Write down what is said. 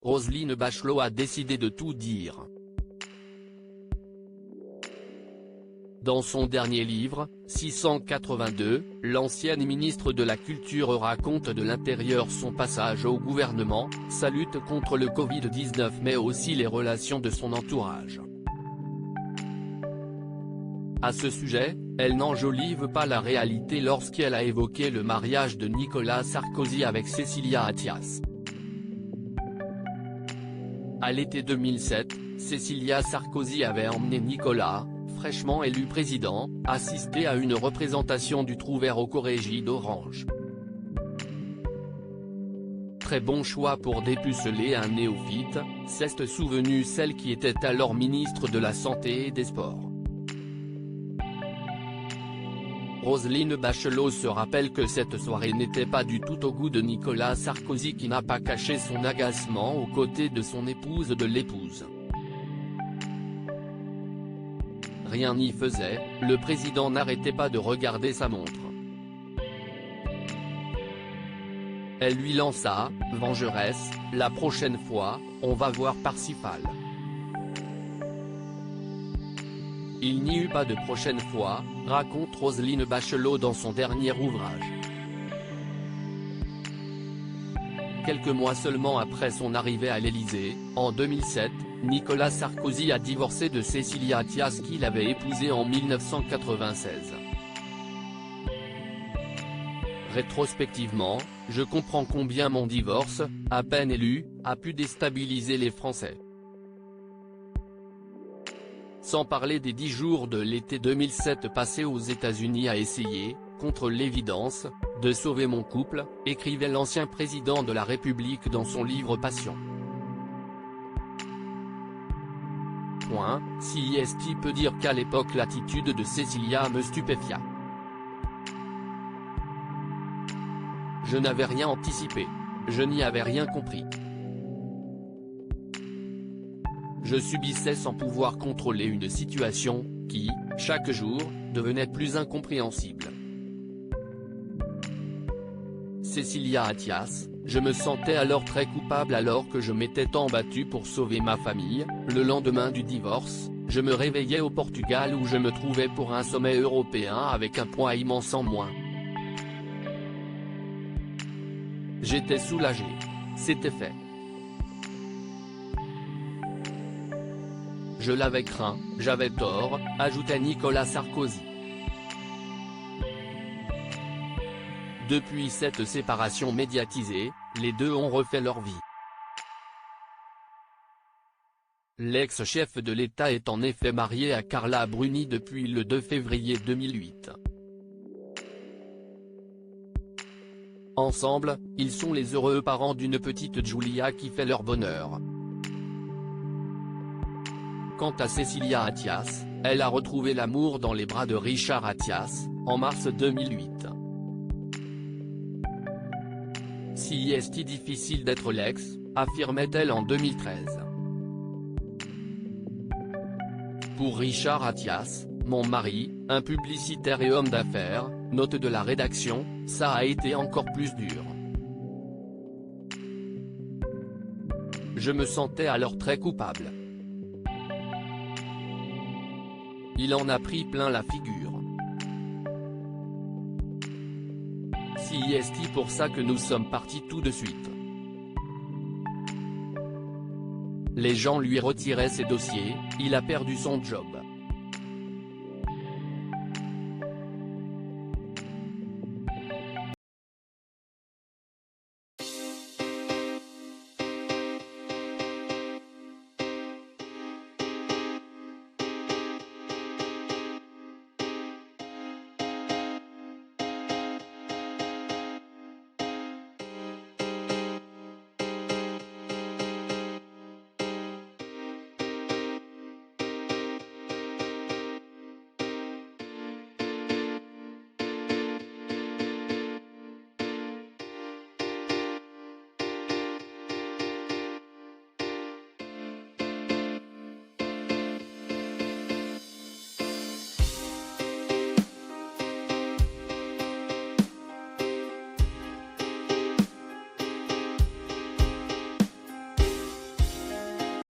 Roselyne Bachelot a décidé de tout dire. Dans son dernier livre, 682, l'ancienne ministre de la Culture raconte de l'intérieur son passage au gouvernement, sa lutte contre le Covid-19 mais aussi les relations de son entourage. À ce sujet, elle n'enjolive pas la réalité lorsqu'elle a évoqué le mariage de Nicolas Sarkozy avec Cécilia Attias. À l'été 2007, Cécilia Sarkozy avait emmené Nicolas, fraîchement élu président, assister à une représentation du Trouvère au Corégie d'Orange. Très bon choix pour dépuceler un néophyte, s'est souvenue celle qui était alors ministre de la Santé et des Sports. Roselyne Bachelot se rappelle que cette soirée n'était pas du tout au goût de Nicolas Sarkozy qui n'a pas caché son agacement aux côtés de son épouse de l'épouse. Rien n'y faisait, le président n'arrêtait pas de regarder sa montre. Elle lui lança, « Vengeresse, la prochaine fois, on va voir Parsifal ». Il n'y eut pas de prochaine fois, raconte Roselyne Bachelot dans son dernier ouvrage. Quelques mois seulement après son arrivée à l'Élysée, en 2007, Nicolas Sarkozy a divorcé de Cécilia Attias qu'il avait épousée en 1996. Rétrospectivement, je comprends combien mon divorce, à peine élu, a pu déstabiliser les Français. Sans parler des 10 jours de l'été 2007 passés aux États-Unis à essayer, contre l'évidence, de sauver mon couple, écrivait l'ancien président de la République dans son livre Passion. CIST peut dire qu'à l'époque l'attitude de Cécilia me stupéfia. Je n'avais rien anticipé. Je n'y avais rien compris. Je subissais sans pouvoir contrôler une situation, qui, chaque jour, devenait plus incompréhensible. Cécilia Attias, je me sentais alors très coupable alors que je m'étais tant battu pour sauver ma famille. Le lendemain du divorce, je me réveillais au Portugal où je me trouvais pour un sommet européen avec un poids immense en moins. J'étais soulagé. C'était fait. Je l'avais craint, j'avais tort, ajoutait Nicolas Sarkozy. Depuis cette séparation médiatisée, les deux ont refait leur vie. L'ex-chef de l'État est en effet marié à Carla Bruni depuis le 2 février 2008. Ensemble, ils sont les heureux parents d'une petite Giulia qui fait leur bonheur. Quant à Cécilia Attias, elle a retrouvé l'amour dans les bras de Richard Attias, en mars 2008. Si est difficile d'être l'ex, affirmait-elle en 2013. Pour Richard Attias, mon mari, un publicitaire et homme d'affaires, note de la rédaction, ça a été encore plus dur. Je me sentais alors très coupable. Il en a pris plein la figure. Si est pour ça que nous sommes partis tout de suite. Les gens lui retiraient ses dossiers, il a perdu son job.